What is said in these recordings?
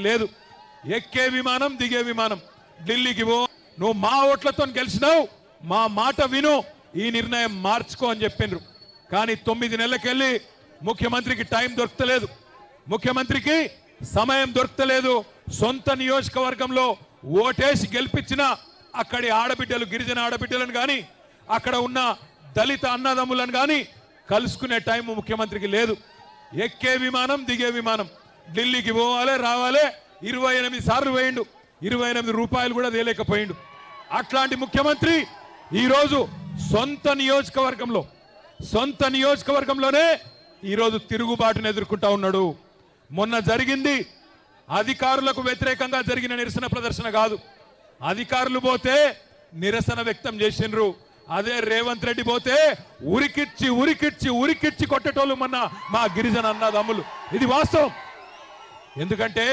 లేదు. ఎక్కే విమానం దిగే విమానం ఢిల్లీకి పో, నువ్వు మా ఓట్లతో గెలిచినావు, మా మాట విను, ఈ నిర్ణయం మార్చుకో అని చెప్పిండ్రు. కానీ 9 నెలలకెళ్ళి ముఖ్యమంత్రికి టైం దొరకలేదు, ముఖ్యమంత్రికి సమయం దొరకలేదు. సొంత నియోజకవర్గంలో ఓటేసి గెలిపించిన అక్కడి ఆడబిడ్డలు, గిరిజన ఆడబిడ్డలను కానీ అక్కడ ఉన్న దళిత అన్నదమ్ములను కానీ కలుసుకునే టైం ముఖ్యమంత్రికి లేదు. ఎక్కే విమానం దిగే విమానం ఢిల్లీకి పోవాలి రావాలి 28 సార్లు వేయండు, 28 రూపాయలు కూడా తేలేకపోయిండు. అట్లాంటి ముఖ్యమంత్రి ఈరోజు సొంత నియోజకవర్గంలోనే ఈరోజు తిరుగుబాటును ఎదుర్కొంటా ఉన్నాడు. మొన్న జరిగింది అధికారులకు వ్యతిరేకంగా జరిగిన నిరసన ప్రదర్శన కాదు, అధికారులు పోతే నిరసన వ్యక్తం చేసిండ్రు. అదే రేవంత్ రెడ్డి పోతే ఉరికిచ్చి కొట్టేటోళ్ళు మొన్న మా గిరిజన అన్నదమ్ములు. ఇది వాస్తవం. ఎందుకంటే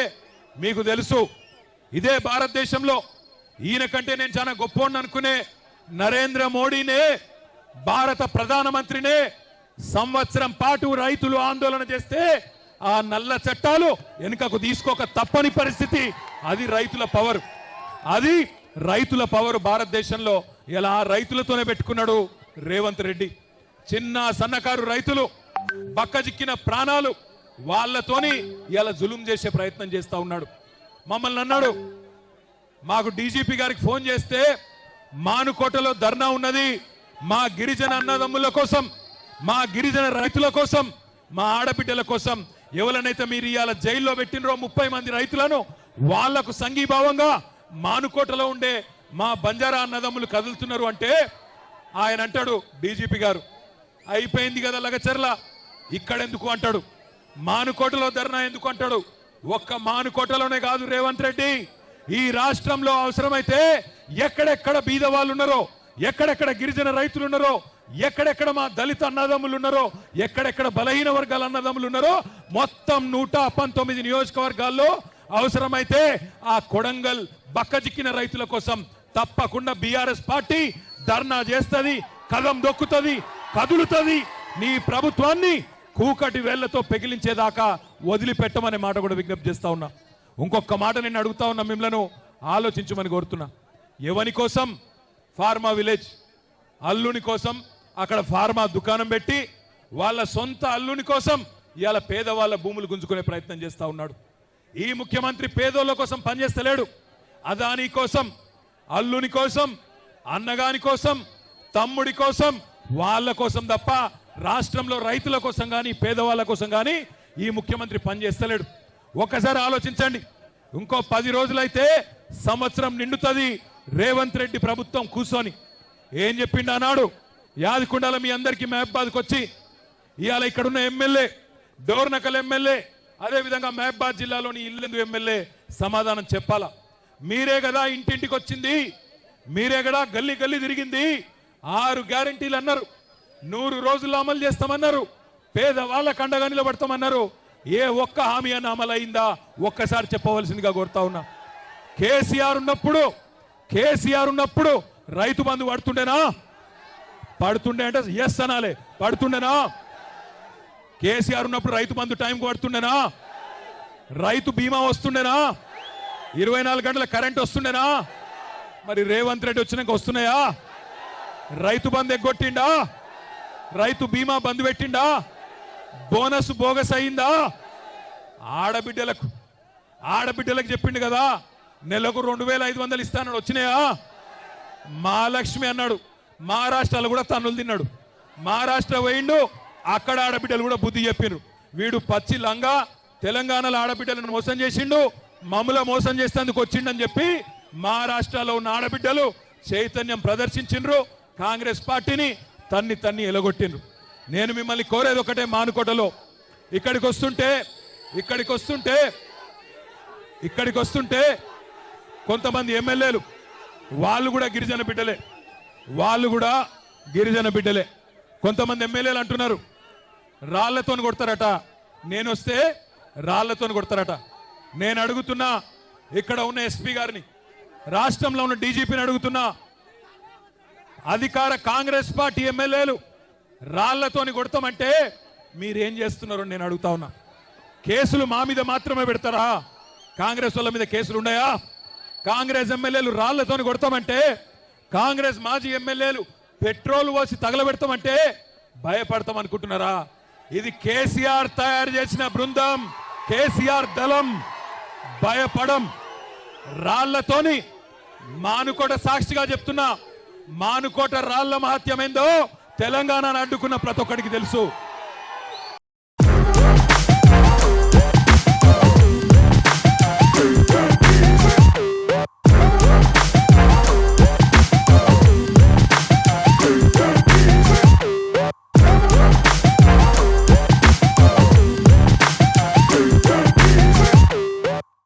మీకు తెలుసు, ఇదే భారతదేశంలో ఈయన కంటే నేను చాలా గొప్పవాడిని అనుకునే నరేంద్ర మోడీనే, భారత ప్రధానమంత్రినే సంవత్సరం పాటు రైతులు ఆందోళన చేస్తే ఆ నల్ల చట్టాలు వెనుకకు తీసుకోక తప్పని పరిస్థితి. అది రైతుల పవర్ భారతదేశంలో. ఇలా రైతులతోనే పెట్టుకున్నాడు రేవంత్ రెడ్డి. చిన్న సన్నకారు రైతులు బక్కజిక్కిన ప్రాణాలు వాళ్ళతోని ఇలా జులుం చేసే ప్రయత్నం చేస్తా ఉన్నాడు. మమ్మల్ని అన్నాడు, మాకు డీజీపీ గారికి ఫోన్ చేస్తే మానుకోటలో ధర్నా ఉన్నది, మా గిరిజన అన్నదమ్ముల కోసం, మా గిరిజన రైతుల కోసం, మా ఆడబిడ్డల కోసం, ఎవరినైతే మీరు ఇవాళ జైల్లో పెట్టినరో 30 మంది రైతులను, వాళ్లకు సంఘీభావంగా మానుకోటలో ఉండే మా బంజారా అన్నదమ్ములు కదులుతున్నారు అంటే ఆయన అంటాడు, డీజీపీ గారు అయిపోయింది కదా లగచర్ల, ఇక్కడెందుకు అంటాడు, మానుకోటలో ధర్నా ఎందుకు అంటాడు. ఒక్క మానుకోటలోనే కాదు రేవంత్ రెడ్డి, ఈ రాష్ట్రంలో అవసరమైతే ఎక్కడెక్కడ బీద వాళ్ళు ఉన్నారో, ఎక్కడెక్కడ గిరిజన రైతులు ఉన్నారో, ఎక్కడెక్కడ మా దళిత అన్నదమ్ములు ఉన్నారో, ఎక్కడెక్కడ బలహీన వర్గాల అన్నదమ్ములు ఉన్నారో, మొత్తం 119 నియోజకవర్గాల్లో అవసరమైతే ఆ కొడంగల్ బక్కజిక్కిన రైతుల కోసం తప్పకుండా బీఆర్ఎస్ పార్టీ ధర్నా చేస్తుంది, కదం దొక్కుతుంది, కదులుతుంది. నీ ప్రభుత్వాన్ని కూకటి వేళ్లతో పెగిలించేదాకా వదిలిపెట్టమనే మాట కూడా విజ్ఞప్తి చేస్తా ఉన్నా. ఇంకొక మాట నేను అడుగుతా ఉన్నా, మిమ్మల్ని ఆలోచించమని కోరుతున్నా. ఎవని కోసం? ఫార్మా విలేజ్ అల్లుని కోసం అక్కడ ఫార్మా దుకాణం పెట్టి వాళ్ళ సొంత అల్లుని కోసం ఇవాళ పేదవాళ్ళ భూములు గుంజుకునే ప్రయత్నం చేస్తా ఉన్నాడు. ఈ ముఖ్యమంత్రి పేదోళ్ళ కోసం పనిచేస్తలేడు. అదాని కోసం, అల్లుని కోసం, అన్నగాని కోసం, తమ్ముడి కోసం, వాళ్ళ కోసం తప్ప రాష్ట్రంలో రైతుల కోసం కానీ పేదవాళ్ళ కోసం కానీ ఈ ముఖ్యమంత్రి పనిచేస్తలేడు. ఒక్కసారి ఆలోచించండి. ఇంకో 10 రోజులైతే సంవత్సరం నిండుతుంది రేవంత్ రెడ్డి ప్రభుత్వం కూర్చొని. ఏం చెప్పిండు అన్నాడు, యాదకుండాల మీ అందరికీ మహబాద్కి వచ్చి ఇవాళ ఇక్కడున్న ఎమ్మెల్యే, డోర్నకల్ ఎమ్మెల్యే, అదేవిధంగా మహబాద్ జిల్లాలోని ఇల్లెందు ఎమ్మెల్యే సమాధానం చెప్పాలా. మీరే కదా ఇంటింటికి వచ్చింది, మీరే కదా గల్లీ గల్లీ తిరిగింది, 6 గ్యారంటీలు అన్నారు, 100 రోజుల్లో అమలు చేస్తామన్నారు, పేదవాళ్ళకు అండగా నిలబడతామన్నారు. ఏ ఒక్క హామీ అన్న అమలైందా ఒక్కసారి చెప్పవలసిందిగా కోరుతా ఉన్నా. కేసీఆర్ ఉన్నప్పుడు రైతు బంధు పడుతుండే అంటే ఎస్ అనాలే, పడుతుండేనా? కేసీఆర్ ఉన్నప్పుడు రైతు బంధు టైంకి పడుతుండేనా? రైతు బీమా వస్తుండేనా? 24 గంటల కరెంట్ వస్తుండేనా? మరి రేవంత్ రెడ్డి వచ్చినాక వస్తున్నాయా? రైతు బంధు ఎగ్గొట్టిండా? రైతు బీమా బంద్ పెట్టిండా? బోనస్ బోగస్ అయిందా? ఆడబిడ్డలకు చెప్పిండు కదా నెలకు 2500 ఇస్తానని, వచ్చినాయా? మహాలక్ష్మి అన్నాడు, మహారాష్ట్రలో కూడా తన్నులు తిన్నాడు. మహారాష్ట్ర పోయిండు, అక్కడ ఆడబిడ్డలు కూడా బుద్ధి చెప్పిరు. వీడు పచ్చి లంగా తెలంగాణలో ఆడబిడ్డలను మోసం చేసిండు, మమ్మల మోసం చేసేందుకు వచ్చిండని చెప్పి మహారాష్ట్రలో ఉన్న ఆడబిడ్డలు చైతన్యం ప్రదర్శించిండ్రు, కాంగ్రెస్ పార్టీని తన్ని ఎలగొట్టిండ్రు. నేను మిమ్మల్ని కోరేది ఒకటే, మానుకోటలో ఇక్కడికి వస్తుంటే కొంతమంది ఎమ్మెల్యేలు వాళ్ళు కూడా గిరిజన బిడ్డలే. కొంతమంది ఎమ్మెల్యేలు అంటున్నారు రాళ్లతో కొడతారట, నేను వస్తే రాళ్లతో కొడతారట. నేను అడుగుతున్నా, ఇక్కడ ఉన్న ఎస్పీ గారిని, రాష్ట్రంలో ఉన్న డీజీపీని అడుగుతున్నా, అధికార కాంగ్రెస్ పార్టీ ఎమ్మెల్యేలు రాళ్లతోని కొడతామంటే మీరేం చేస్తున్నారో నేను అడుగుతా ఉన్నా. కేసులు మా మీద మాత్రమే పెడతారా? కాంగ్రెస్ వాళ్ళ మీద కేసులు ఉన్నాయా? కాంగ్రెస్ ఎమ్మెల్యేలు రాళ్లతోని కొడతామంటే, కాంగ్రెస్ మాజీ ఎమ్మెల్యేలు పెట్రోల్ పోసి తగలబెడతామంటే భయపడతాం అనుకుంటున్నారా? ఇది కేసీఆర్ తయారు చేసిన బృందం, కేసీఆర్ దళం. భయపడం. రాళ్లతోని మానుకోట సాక్షిగా చెప్తున్నా, మానుకోట రాళ్ల మహత్యమేందో తెలంగాణను అడ్డుకున్న ప్రతి ఒక్కడికి తెలుసు.